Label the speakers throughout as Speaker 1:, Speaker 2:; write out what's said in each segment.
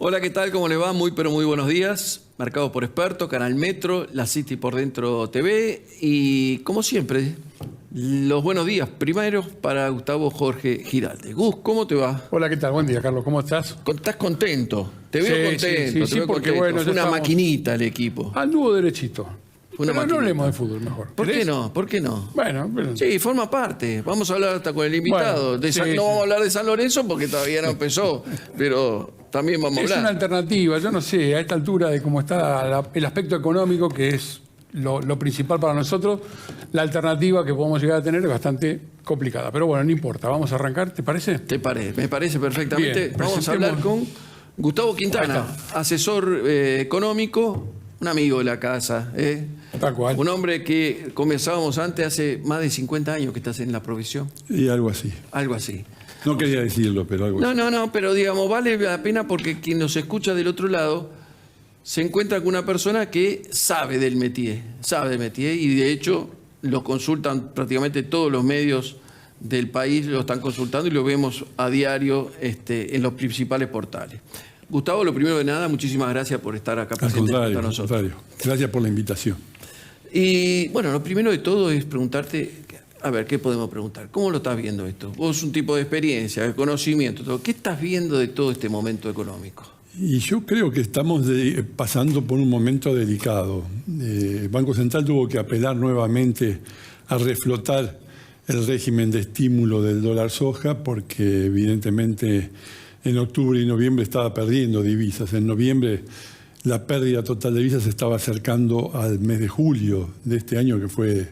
Speaker 1: Hola, ¿qué tal? ¿Cómo le va? Muy, pero muy buenos días. Marcado por Experto, Canal Metro, La City por Dentro TV y, como siempre, los buenos días primero para Gustavo Jorge Giralde. Gus, ¿cómo te va?
Speaker 2: Hola, ¿qué tal? Buen día, Carlos. ¿Cómo estás?
Speaker 1: ¿Estás contento? Te veo
Speaker 2: Sí,
Speaker 1: contento,
Speaker 2: sí,
Speaker 1: te veo
Speaker 2: porque
Speaker 1: contento.
Speaker 2: bueno,
Speaker 1: Fue
Speaker 2: ya
Speaker 1: una
Speaker 2: estamos
Speaker 1: maquinita el equipo.
Speaker 2: al dúo derechito.
Speaker 1: Fue una
Speaker 2: Pero no
Speaker 1: maquinita.
Speaker 2: hablemos de fútbol mejor.
Speaker 1: ¿Por qué
Speaker 2: ¿Querés?
Speaker 1: no? ¿Por qué no?
Speaker 2: Bueno, pero-
Speaker 1: Sí, forma parte. Vamos a hablar hasta con el invitado.
Speaker 2: Bueno, sí,
Speaker 1: No
Speaker 2: sí.
Speaker 1: vamos a hablar de San Lorenzo porque todavía no empezó, pero también vamos a
Speaker 2: es
Speaker 1: hablar.
Speaker 2: una alternativa. Yo no sé, a esta altura de cómo está el aspecto económico, que es lo principal para nosotros, la alternativa que podemos llegar a tener es bastante complicada. Pero bueno, no importa. Vamos a arrancar, ¿te parece?
Speaker 1: Me parece perfectamente.
Speaker 2: Bien,
Speaker 1: Vamos a hablar con Gustavo Quintana,
Speaker 2: Ahí
Speaker 1: asesor económico, un amigo de la casa.
Speaker 2: Tal cual.
Speaker 1: Un hombre que conversábamos antes, hace más de 50 años que estás en la profesión.
Speaker 3: Y algo así.
Speaker 1: Algo así.
Speaker 3: No quería decirlo, pero algo así.
Speaker 1: No, pero digamos, vale la pena porque quien nos escucha del otro lado se encuentra con una persona que sabe del métier, y de hecho lo consultan prácticamente todos los medios del país, lo están consultando y lo vemos a diario en los principales portales. Gustavo, lo primero de nada, muchísimas gracias por estar acá
Speaker 3: Al
Speaker 1: presente
Speaker 3: contrario,
Speaker 1: junto a
Speaker 3: al
Speaker 1: nosotros.
Speaker 3: contrario. Gracias por la invitación.
Speaker 1: Y bueno, lo primero de todo es preguntarte, a ver, ¿qué podemos preguntar? ¿Cómo lo estás viendo esto? Vos un tipo de experiencia, de conocimiento, todo. ¿Qué estás viendo de todo este momento económico?
Speaker 3: Y yo creo que estamos pasando por un momento delicado. El Banco Central tuvo que apelar nuevamente a reflotar el régimen de estímulo del dólar soja porque evidentemente en octubre y noviembre estaba perdiendo divisas. En noviembre la pérdida total de divisas se estaba acercando al mes de julio de este año, que fue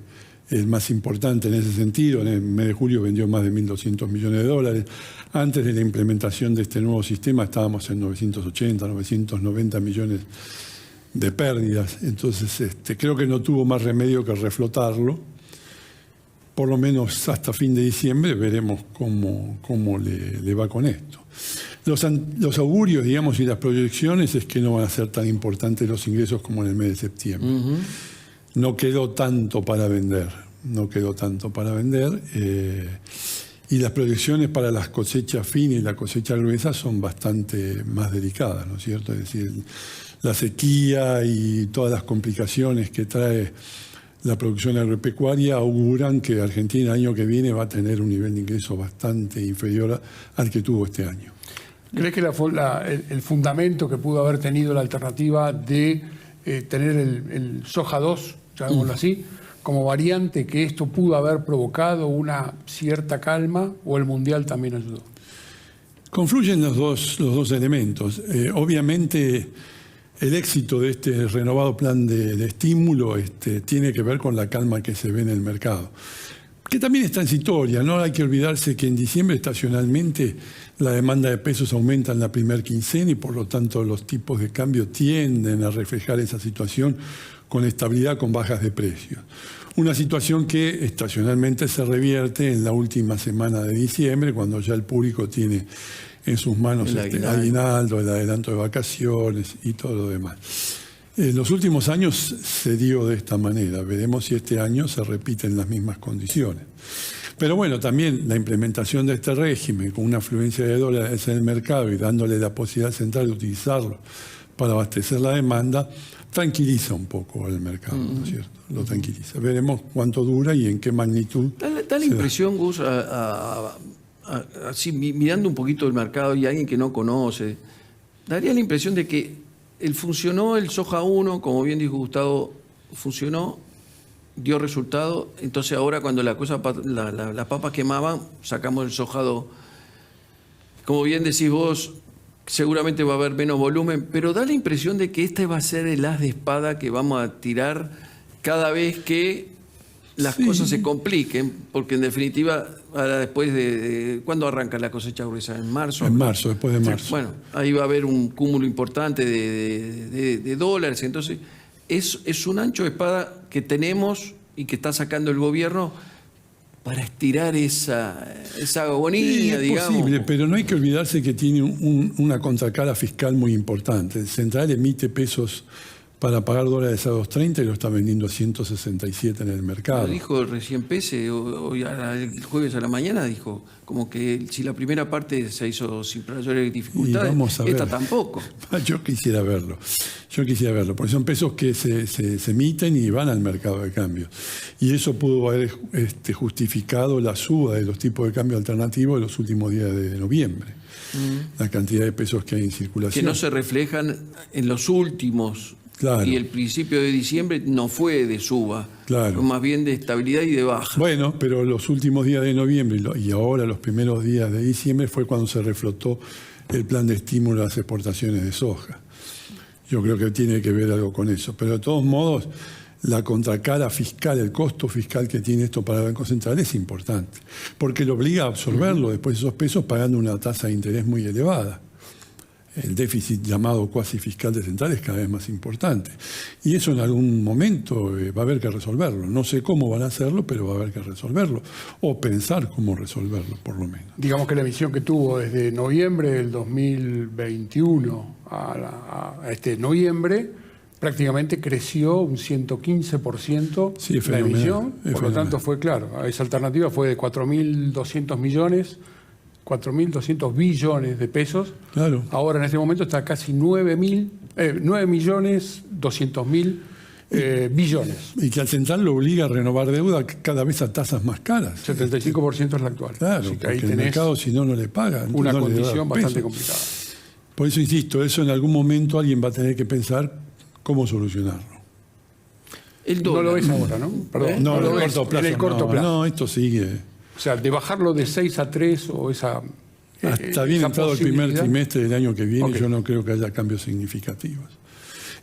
Speaker 3: el más importante en ese sentido. En el mes de julio vendió más de 1.200 millones de dólares. Antes de la implementación de este nuevo sistema estábamos en 980, 990 millones de pérdidas. Entonces creo que no tuvo más remedio que reflotarlo. Por lo menos hasta fin de diciembre veremos cómo le va con esto. Los augurios, digamos, y las proyecciones es que no van a ser tan importantes los ingresos como en el mes de septiembre. No quedó tanto para vender, y las proyecciones para las cosechas finas y la cosecha gruesa son bastante más delicadas, ¿no es cierto? Es decir, la sequía y todas las complicaciones que trae la producción agropecuaria auguran que Argentina el año que viene va a tener un nivel de ingreso bastante inferior al que tuvo este año.
Speaker 2: ¿Crees que el fundamento que pudo haber tenido la alternativa de tener el soja 2, llamémoslo así, como variante, que esto pudo haber provocado una cierta calma, o el Mundial también ayudó?
Speaker 3: Confluyen los dos elementos. Obviamente el éxito de este renovado plan de estímulo tiene que ver con la calma que se ve en el mercado, que también es transitoria. No hay que olvidarse que en diciembre estacionalmente la demanda de pesos aumenta en la primera quincena y por lo tanto los tipos de cambio tienden a reflejar esa situación con estabilidad, con bajas de precios. Una situación que estacionalmente se revierte en la última semana de diciembre, cuando ya el público tiene en sus manos el aguinaldo, el adelanto de vacaciones y todo lo demás. En los últimos años se dio de esta manera. Veremos si este año se repiten las mismas condiciones. Pero bueno, también la implementación de este régimen con una afluencia de dólares en el mercado y dándole la posibilidad central de utilizarlo para abastecer la demanda, tranquiliza un poco el mercado, ¿no es cierto? Lo tranquiliza. Veremos cuánto dura y en qué magnitud.
Speaker 1: Da la impresión, Gus, así mirando un poquito el mercado y alguien que no conoce, daría la impresión de que funcionó el soja 1, como bien dijo Gustavo, funcionó, dio resultado, entonces ahora cuando las papas quemaban, sacamos el soja 2. Como bien decís vos, seguramente va a haber menos volumen, pero da la impresión de que este va a ser el as de espada que vamos a tirar cada vez que las cosas se compliquen, porque en definitiva, ahora después ¿cuándo arranca la cosecha gruesa? ¿En marzo?
Speaker 3: En marzo, después de marzo.
Speaker 1: Bueno, ahí va a haber un cúmulo importante de dólares, entonces es un ancho de espada que tenemos y que está sacando el gobierno para estirar esa agonía, digamos.
Speaker 3: Es posible, pero no hay que olvidarse que tiene una contracara fiscal muy importante. El Central emite pesos para pagar dólares a 2.30 y lo está vendiendo a 167 en el mercado.
Speaker 1: Lo dijo recién Pese, hoy el jueves a la mañana, dijo como que si la primera parte se hizo sin mayores dificultades, esta tampoco.
Speaker 3: Yo quisiera verlo, porque son pesos que se emiten y van al mercado de cambio. Y eso pudo haber justificado la suba de los tipos de cambio alternativos en los últimos días de noviembre. La cantidad de pesos que hay en circulación.
Speaker 1: Que no se reflejan en los últimos.
Speaker 3: Claro.
Speaker 1: Y el principio de diciembre no fue de suba,
Speaker 3: claro,
Speaker 1: fue más bien de estabilidad y de baja.
Speaker 3: Bueno, pero los últimos días de noviembre y ahora los primeros días de diciembre fue cuando se reflotó el plan de estímulo a las exportaciones de soja. Yo creo que tiene que ver algo con eso. Pero de todos modos, la contracara fiscal, el costo fiscal que tiene esto para el Banco Central es importante, porque lo obliga a absorberlo después de esos pesos pagando una tasa de interés muy elevada. El déficit llamado cuasi fiscal de central es cada vez más importante. Y eso en algún momento va a haber que resolverlo. No sé cómo van a hacerlo, pero va a haber que resolverlo. O pensar cómo resolverlo, por lo menos.
Speaker 2: Digamos que la emisión que tuvo desde noviembre del 2021 a este noviembre, prácticamente creció un 115%
Speaker 3: sí,
Speaker 2: la emisión. Por lo tanto, fue claro, esa alternativa fue de 4.200 millones, 4.200 billones de pesos.
Speaker 3: Claro.
Speaker 2: Ahora en este momento está casi 9.200.000 billones.
Speaker 3: Y que al central lo obliga a renovar deuda cada vez a tasas más caras.
Speaker 2: 75% es la actual.
Speaker 3: Claro, porque ahí el mercado si no le paga.
Speaker 2: Una
Speaker 3: no
Speaker 2: condición bastante complicada.
Speaker 3: Por eso insisto, eso en algún momento alguien va a tener que pensar cómo solucionarlo.
Speaker 2: El dólar. No lo ves ahora, ¿no? Perdón.
Speaker 3: No,
Speaker 2: lo
Speaker 3: ves en el corto plazo. No, esto sigue.
Speaker 2: O sea, de bajarlo de 6 a 3 o esa...
Speaker 3: Hasta bien entrado el primer trimestre del año que viene, yo no creo que haya cambios significativos.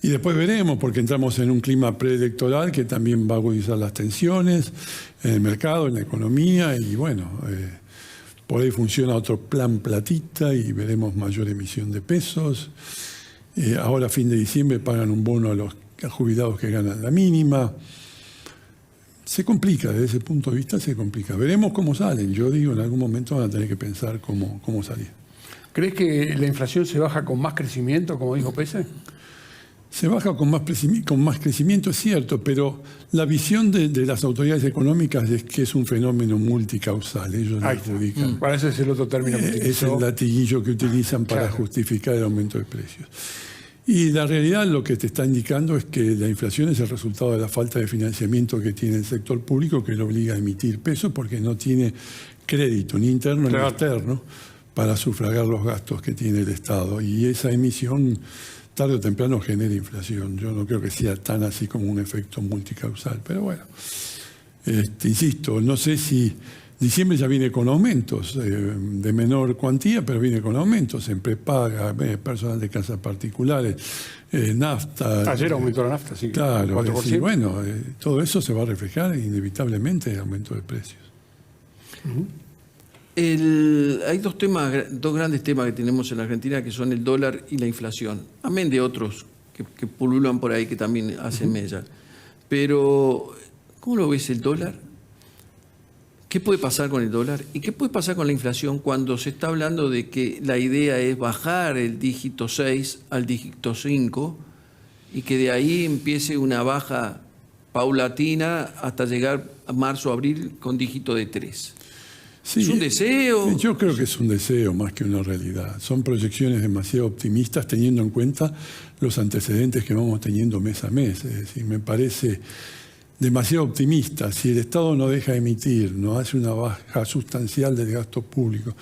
Speaker 3: Y después veremos, porque entramos en un clima preelectoral que también va a agudizar las tensiones en el mercado, en la economía, y bueno, por ahí funciona otro plan platita y veremos mayor emisión de pesos. Ahora a fin de diciembre pagan un bono a los jubilados que ganan la mínima. Se complica, desde ese punto de vista se complica. Veremos cómo salen. Yo digo, en algún momento van a tener que pensar cómo salir.
Speaker 2: ¿Crees que la inflación se baja con más crecimiento, como dijo Pese?
Speaker 3: Se baja con más crecimiento, es cierto, pero la visión de las autoridades económicas es que es un fenómeno multicausal. Ellos lo adjudican.
Speaker 2: Para ese es el otro término que utilizó.
Speaker 3: Es el latiguillo que utilizan para justificar el aumento de precios. Y la realidad lo que te está indicando es que la inflación es el resultado de la falta de financiamiento que tiene el sector público, que lo obliga a emitir pesos porque no tiene crédito, ni interno ni externo, para sufragar los gastos que tiene el Estado. Y esa emisión tarde o temprano genera inflación. Yo no creo que sea tan así como un efecto multicausal, pero bueno. Insisto, no sé si... Diciembre ya viene con aumentos de menor cuantía, pero viene con aumentos en prepaga, personal de casas particulares, nafta.
Speaker 2: Ayer aumentó la nafta, sí.
Speaker 3: Claro, decir, bueno, todo eso se va a reflejar inevitablemente en aumento de precios.
Speaker 1: Hay dos grandes temas que tenemos en la Argentina, que son el dólar y la inflación, amén de otros que pululan por ahí que también hacen mella. Pero, ¿cómo lo ves el dólar? ¿Qué puede pasar con el dólar? ¿Y qué puede pasar con la inflación cuando se está hablando de que la idea es bajar el dígito 6 al dígito 5 y que de ahí empiece una baja paulatina hasta llegar a marzo o abril con dígito de 3? Sí, ¿es un deseo?
Speaker 3: Yo creo que es un deseo más que una realidad. Son proyecciones demasiado optimistas teniendo en cuenta los antecedentes que vamos teniendo mes a mes. Es decir, me parece... demasiado optimista. Si el Estado no deja emitir, no hace una baja sustancial del gasto público,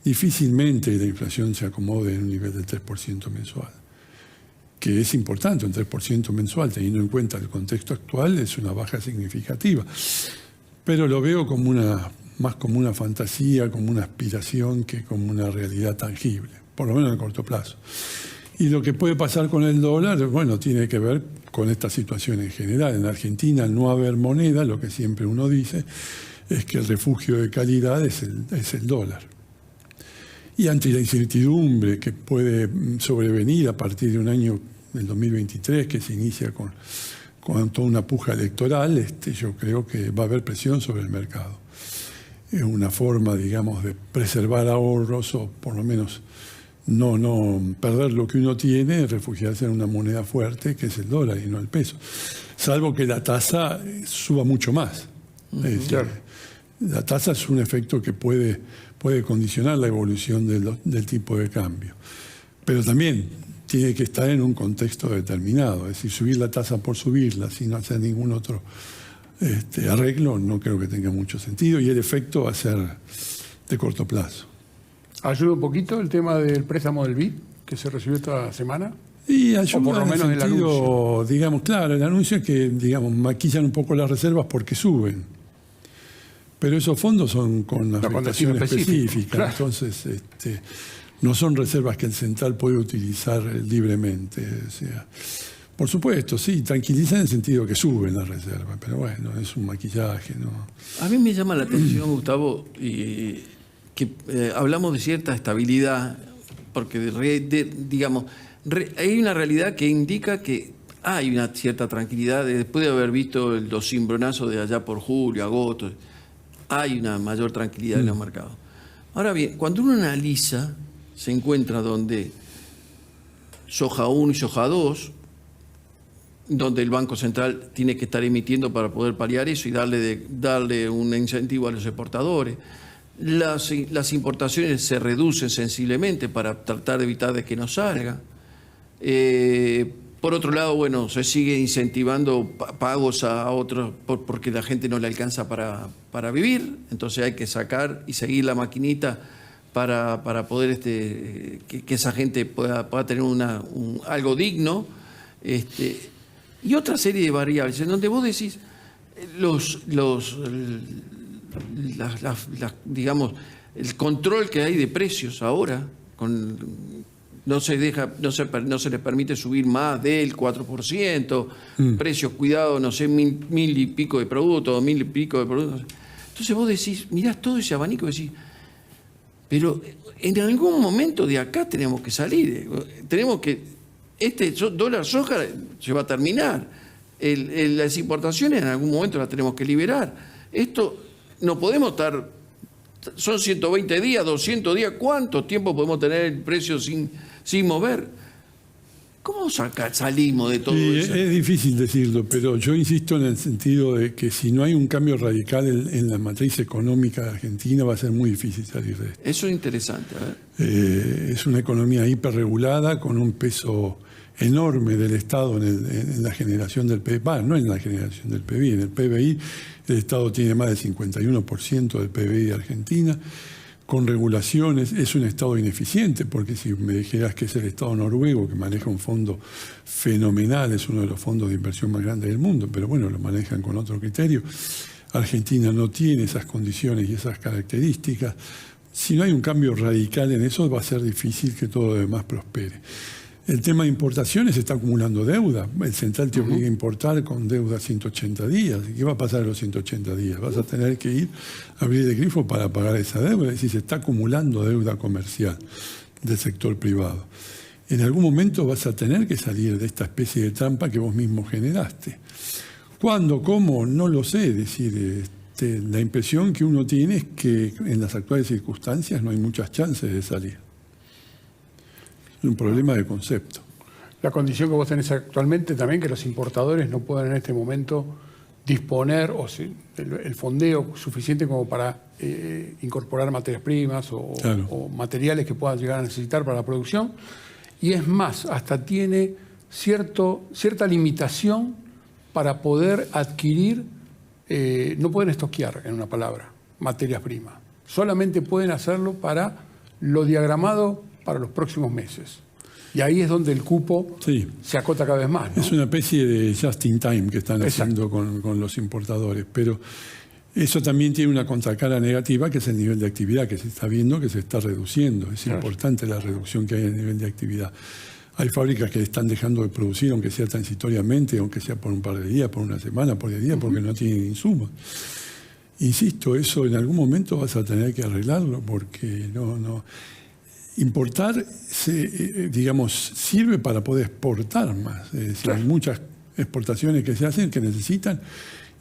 Speaker 3: difícilmente la inflación se acomode en un nivel del 3% mensual. Que es importante, un 3% mensual, teniendo en cuenta el contexto actual, es una baja significativa. Pero lo veo como más como una fantasía, como una aspiración que como una realidad tangible, por lo menos en el corto plazo. Y lo que puede pasar con el dólar, bueno, tiene que ver con esta situación en general. En Argentina, al no haber moneda, lo que siempre uno dice es que el refugio de calidad es el dólar. Y ante la incertidumbre que puede sobrevenir a partir de un año, del 2023, que se inicia con toda una puja electoral, yo creo que va a haber presión sobre el mercado. Es una forma, digamos, de preservar ahorros o por lo menos no perder lo que uno tiene, refugiarse en una moneda fuerte que es el dólar y no el peso. Salvo que la tasa suba mucho más. Es decir, la tasa es un efecto que puede condicionar la evolución del tipo de cambio. Pero también tiene que estar en un contexto determinado. Es decir, subir la tasa por subirla sin hacer ningún otro arreglo no creo que tenga mucho sentido y el efecto va a ser de corto plazo.
Speaker 2: ¿Ayuda un poquito el tema del préstamo del BID que se recibió esta semana?
Speaker 3: Y ayuda,
Speaker 2: o por lo menos
Speaker 3: en
Speaker 2: el
Speaker 3: sentido,
Speaker 2: anuncio.
Speaker 3: digamos, claro, el anuncio es que, digamos, maquillan un poco las reservas porque suben. Pero esos fondos son con afectación específica.
Speaker 2: Claro.
Speaker 3: Entonces, no son reservas que el central puede utilizar libremente. O sea, por supuesto, sí, tranquilizan en el sentido que suben las reservas, pero bueno, es un maquillaje, ¿no?
Speaker 1: A mí me llama la atención, Gustavo, que hablamos de cierta estabilidad, porque digamos, hay una realidad que indica que hay una cierta tranquilidad después de haber visto los cimbronazos de allá por julio, agosto. Hay una mayor tranquilidad en los mercados. Ahora bien, cuando uno analiza, se encuentra donde soja 1 y soja 2, donde el Banco Central tiene que estar emitiendo para poder paliar eso y darle un incentivo a los exportadores. Las importaciones se reducen sensiblemente para tratar de evitar de que no salga. Por otro lado, bueno, se sigue incentivando pagos a otros porque la gente no le alcanza para vivir, entonces hay que sacar y seguir la maquinita para poder que esa gente pueda tener algo digno. Y otra serie de variables en donde vos decís digamos, el control que hay de precios ahora, no se les permite subir más del 4%, precios, cuidado, no sé, mil y pico de productos, 1000 y pico de productos. Entonces vos decís, mirás todo ese abanico y decís, pero en algún momento de acá tenemos que salir, tenemos que, dólar soja se va a terminar, las importaciones en algún momento las tenemos que liberar. Esto no podemos estar, son 120 días, 200 días, ¿cuánto tiempo podemos tener el precio sin mover? ¿Cómo salimos de todo eso?
Speaker 3: Es difícil decirlo, pero yo insisto en el sentido de que si no hay un cambio radical en la matriz económica de Argentina va a ser muy difícil salir de esto.
Speaker 1: Eso es interesante. A ver.
Speaker 3: Es una economía hiperregulada con un peso enorme del Estado en la generación del PBI, no en la generación del PBI, en el PBI el Estado tiene más del 51% del PBI de Argentina, con regulaciones, es un Estado ineficiente, porque si me dijeras que es el Estado noruego, que maneja un fondo fenomenal, es uno de los fondos de inversión más grandes del mundo, pero bueno, lo manejan con otro criterio. Argentina no tiene esas condiciones y esas características. Si no hay un cambio radical en eso, va a ser difícil que todo lo demás prospere. El tema de importaciones se está acumulando deuda. El central te obliga a importar con deuda a 180 días. ¿Y qué va a pasar en los 180 días? Vas a tener que ir a abrir el grifo para pagar esa deuda. Es decir, se está acumulando deuda comercial del sector privado. En algún momento vas a tener que salir de esta especie de trampa que vos mismo generaste. ¿Cuándo? ¿Cómo? No lo sé. Es decir, la impresión que uno tiene es que en las actuales circunstancias no hay muchas chances de salir. Es un problema de concepto.
Speaker 2: La condición que vos tenés actualmente también, que los importadores no puedan en este momento disponer el fondeo suficiente como para incorporar materias primas
Speaker 3: Claro.
Speaker 2: o materiales que puedan llegar a necesitar para la producción. Y es más, hasta tiene cierta limitación para poder adquirir, no pueden estoquear, en una palabra, materias primas. Solamente pueden hacerlo para lo diagramado para los próximos meses. Y ahí es donde el cupo se acota cada vez más, ¿no?
Speaker 3: Es una especie de just in time que están
Speaker 2: Exacto.
Speaker 3: haciendo con los importadores, pero eso también tiene una contracara negativa, que es el nivel de actividad que se está viendo, que se está reduciendo. Es importante la reducción que hay en el nivel de actividad. Hay fábricas que están dejando de producir, aunque sea transitoriamente, aunque sea por un par de días, por una semana, por 10 días, porque no tienen insumos. Insisto, eso en algún momento vas a tener que arreglarlo, porque no. Importar, digamos, sirve para poder exportar más. Es decir, hay muchas exportaciones que se hacen que necesitan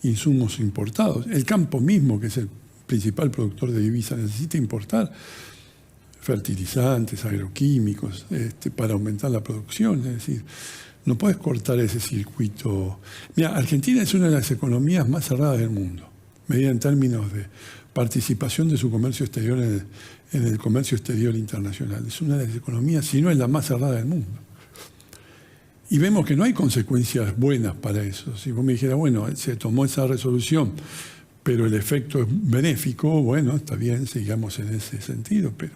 Speaker 3: insumos importados. El campo mismo, que es el principal productor de divisas, necesita importar fertilizantes, agroquímicos, para aumentar la producción. Es decir, no puedes cortar ese circuito. Mira, Argentina es una de las economías más cerradas del mundo, medida en términos de participación de su comercio exterior en el comercio exterior internacional. Es una de las economías, si no es la más cerrada del mundo. Y vemos que no hay consecuencias buenas para eso. Si vos me dijeras, bueno, se tomó esa resolución, pero el efecto es benéfico, bueno, está bien, sigamos en ese sentido, pero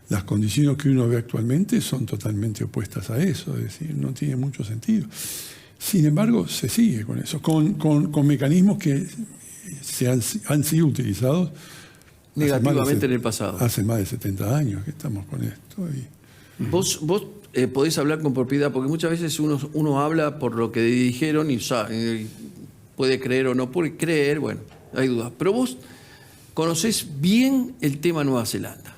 Speaker 3: las condiciones que uno ve actualmente son totalmente opuestas a eso, es decir, no tiene mucho sentido. Sin embargo, se sigue con eso, con mecanismos que han sido utilizados
Speaker 1: negativamente en el pasado.
Speaker 3: Hace más de 70 años que estamos con esto.
Speaker 1: Vos podés hablar con propiedad, porque muchas veces uno habla por lo que dijeron y puede creer o no puede creer, bueno, hay dudas. Pero vos conocés bien el tema Nueva Zelanda.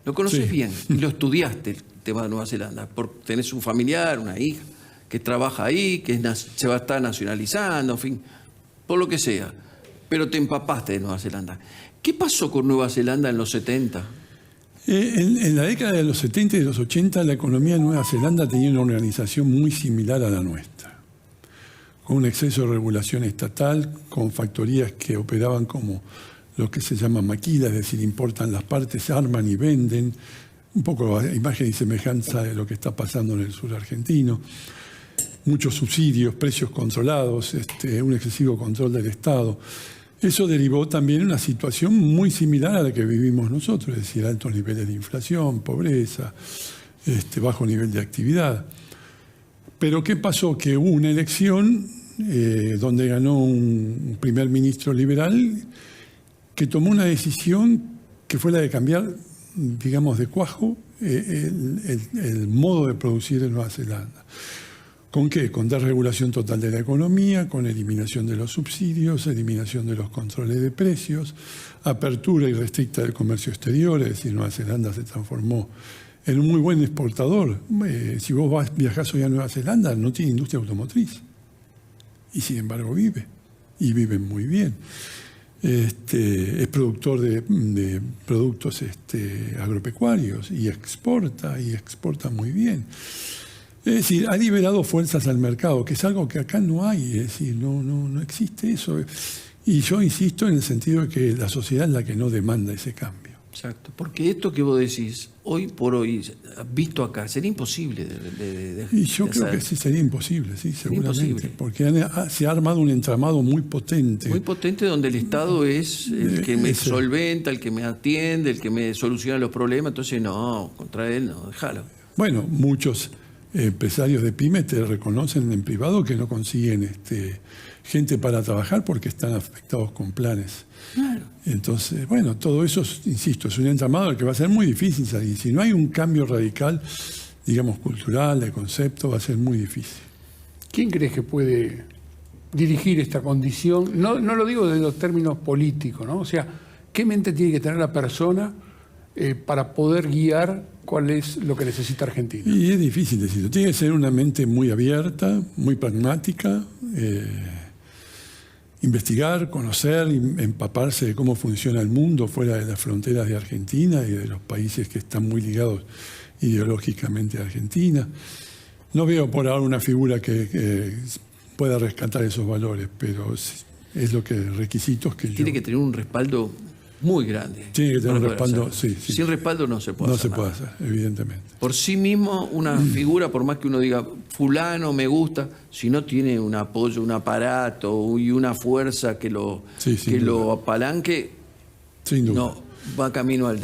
Speaker 1: Lo conocés bien y lo estudiaste, el tema de Nueva Zelanda. Porque tenés un familiar, una hija, que trabaja ahí, que se va a estar nacionalizando, en fin, por lo que sea. Pero te empapaste de Nueva Zelanda. ¿Qué pasó con Nueva Zelanda en los 70?
Speaker 3: En la década de los 70 y de los 80, la economía de Nueva Zelanda tenía una organización muy similar a la nuestra, con un exceso de regulación estatal, con factorías que operaban como lo que se llama maquila, es decir, importan las partes, arman y venden, un poco a imagen y semejanza de lo que está pasando en el sur argentino. Muchos subsidios, precios controlados, un excesivo control del Estado. Eso derivó también en una situación muy similar a la que vivimos nosotros, es decir, altos niveles de inflación, pobreza, bajo nivel de actividad. Pero ¿qué pasó? Que hubo una elección donde ganó un primer ministro liberal que tomó una decisión que fue la de cambiar, digamos, de cuajo el modo de producir en Nueva Zelanda. ¿Con qué? Con desregulación total de la economía, con eliminación de los subsidios, eliminación de los controles de precios, apertura irrestricta del comercio exterior, es decir, Nueva Zelanda se transformó en un muy buen exportador. Si vos viajás hoy a Nueva Zelanda, no tiene industria automotriz. Y sin embargo vive, y vive muy bien. Es productor de productos agropecuarios y exporta muy bien. Es decir, ha liberado fuerzas al mercado, que es algo que acá no hay, es decir, no existe eso. Y yo insisto en el sentido de que la sociedad es la que no demanda ese cambio.
Speaker 1: Exacto, porque esto que vos decís, hoy por hoy, visto acá, sería imposible
Speaker 3: Y yo creo que sí sería imposible, sí, seguramente. Imposible. Porque se ha armado un entramado muy potente.
Speaker 1: Muy potente, donde el Estado es el que me solventa, el que me atiende, el que me soluciona los problemas. Entonces, no, contra él no, déjalo.
Speaker 3: Bueno, muchos empresarios de pymes te reconocen en privado que no consiguen gente para trabajar porque están afectados con planes.
Speaker 1: Claro.
Speaker 3: Entonces, bueno, todo eso, insisto, es un entramado al que va a ser muy difícil salir. Si no hay un cambio radical, digamos, cultural, de concepto, va a ser muy difícil.
Speaker 2: ¿Quién crees que puede dirigir esta condición? No lo digo desde los términos políticos, ¿no? O sea, ¿qué mente tiene que tener la persona para poder guiar cuál es lo que necesita Argentina?
Speaker 3: Y es difícil decirlo. Tiene que ser una mente muy abierta, muy pragmática, investigar, conocer, empaparse de cómo funciona el mundo fuera de las fronteras de Argentina y de los países que están muy ligados ideológicamente a Argentina. No veo por ahora una figura que pueda rescatar esos valores, pero es lo que requisitos que
Speaker 1: tiene que tener un respaldo muy grande.
Speaker 3: Tiene que tener un respaldo, sí.
Speaker 1: Sin respaldo no se puede hacer.
Speaker 3: No se puede hacer, evidentemente.
Speaker 1: Por sí mismo, una figura, por más que uno diga, fulano me gusta, si no tiene un apoyo, un aparato y una fuerza que lo apalanque,
Speaker 3: sin duda.
Speaker 1: No, va camino al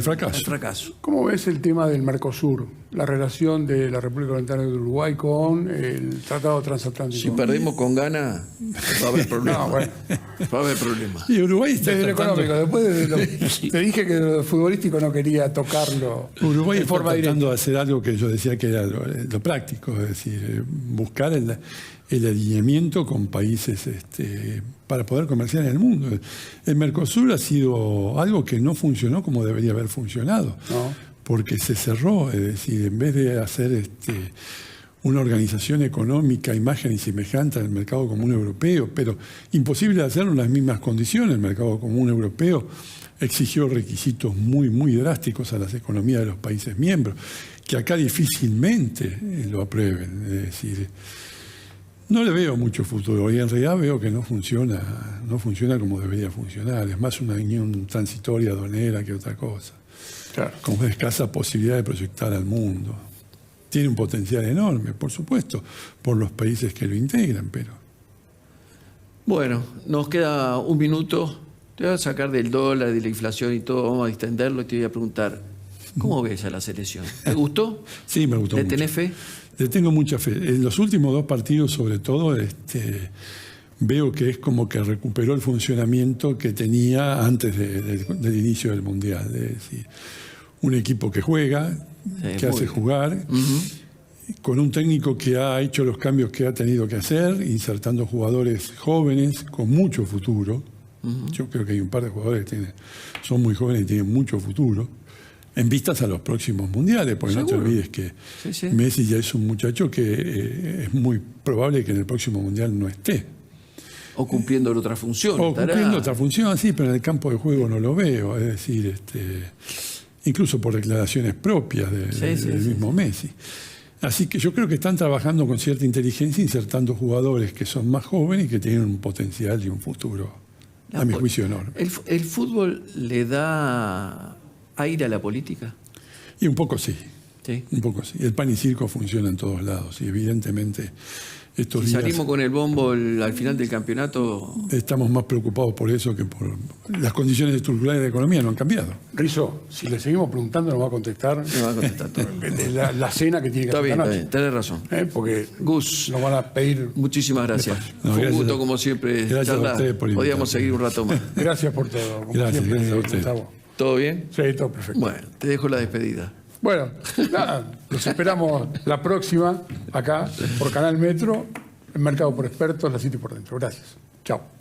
Speaker 1: fracaso.
Speaker 2: ¿Cómo ves el tema del Mercosur? La relación de la República Oriental de Uruguay con el Tratado Transatlántico.
Speaker 1: Si perdemos con ganas, va a haber problemas.
Speaker 2: No, bueno.
Speaker 1: Va a haber problemas.
Speaker 3: Y Uruguay está
Speaker 2: desde lo económico. Después te dije que lo futbolístico no quería tocarlo.
Speaker 3: Uruguay está tratando de hacer algo que yo decía que era lo práctico, es decir, buscar el alineamiento con países para poder comerciar en el mundo. El Mercosur ha sido algo que no funcionó como debería haber funcionado.
Speaker 2: No.
Speaker 3: Porque se cerró, es decir, en vez de hacer una organización económica, imagen y semejante al mercado común europeo, pero imposible hacerlo en las mismas condiciones. El mercado común europeo exigió requisitos muy, muy drásticos a las economías de los países miembros, que acá difícilmente lo aprueben. Es decir, no le veo mucho futuro y en realidad veo que no funciona como debería funcionar. Es más una unión transitoria aduanera que otra cosa.
Speaker 2: Claro.
Speaker 3: Con escasa posibilidad de proyectar al mundo. Tiene un potencial enorme, por supuesto, por los países que lo integran, pero...
Speaker 1: Bueno, nos queda un minuto. Te voy a sacar del dólar, de la inflación y todo, vamos a distenderlo y te voy a preguntar, ¿cómo ves a la selección? ¿Te gustó?
Speaker 3: Sí, me gustó
Speaker 1: ¿Le
Speaker 3: mucho.
Speaker 1: tenés fe?
Speaker 3: Le tengo mucha fe. En los últimos 2 partidos, sobre todo, veo que es como que recuperó el funcionamiento que tenía antes del inicio del Mundial. Es decir, un equipo que juega, que hace
Speaker 1: bien.
Speaker 3: jugar, con un técnico que ha hecho los cambios que ha tenido que hacer, insertando jugadores jóvenes con mucho futuro. Yo creo que hay un par de jugadores que son muy jóvenes y tienen mucho futuro, en vistas a los próximos mundiales, porque
Speaker 1: ¿Seguro?
Speaker 3: no te olvides que
Speaker 1: Sí.
Speaker 3: Messi ya es un muchacho que es muy probable que en el próximo mundial no esté.
Speaker 1: O cumpliendo otra función.
Speaker 3: O
Speaker 1: estará.
Speaker 3: cumpliendo otra función, sí, pero en el campo de juego no lo veo. Es decir, incluso por declaraciones propias del mismo Messi. Así que yo creo que están trabajando con cierta inteligencia, insertando jugadores que son más jóvenes y que tienen un potencial y un futuro, a mi juicio, enorme.
Speaker 1: ¿El fútbol le da aire a la política?
Speaker 3: Y un poco sí.
Speaker 1: Sí.
Speaker 3: Un poco sí. El pan y circo funciona en todos lados y evidentemente estos
Speaker 1: Si
Speaker 3: días
Speaker 1: salimos con el bombo al final del campeonato,
Speaker 3: estamos más preocupados por eso que por las condiciones estructurales de la economía no han cambiado.
Speaker 2: Rizo, si le seguimos preguntando, nos va a contestar
Speaker 1: me va a contestar todo.
Speaker 2: la cena que tiene que
Speaker 1: Está
Speaker 2: hacer
Speaker 1: bien,
Speaker 2: esta
Speaker 1: está
Speaker 2: noche.
Speaker 1: bien, tenés razón.
Speaker 2: Porque
Speaker 1: Gus,
Speaker 2: nos van a pedir.
Speaker 1: muchísimas gracias.
Speaker 3: No,
Speaker 1: Fue un
Speaker 3: gracias
Speaker 1: gusto,
Speaker 3: a-
Speaker 1: como siempre,
Speaker 3: gracias a
Speaker 1: charlar.
Speaker 3: ustedes por
Speaker 1: Podíamos
Speaker 3: invitarme.
Speaker 1: seguir un rato más.
Speaker 2: Gracias por todo. Como
Speaker 3: Gracias,
Speaker 2: siempre,
Speaker 3: gracias a usted.
Speaker 2: Gustavo.
Speaker 1: ¿Todo bien?
Speaker 2: Sí, todo perfecto.
Speaker 1: Bueno, te dejo la despedida.
Speaker 2: Bueno, nada, los esperamos la próxima acá por Canal Metro, en Mercado por Expertos, la City por Dentro. Gracias. Chao.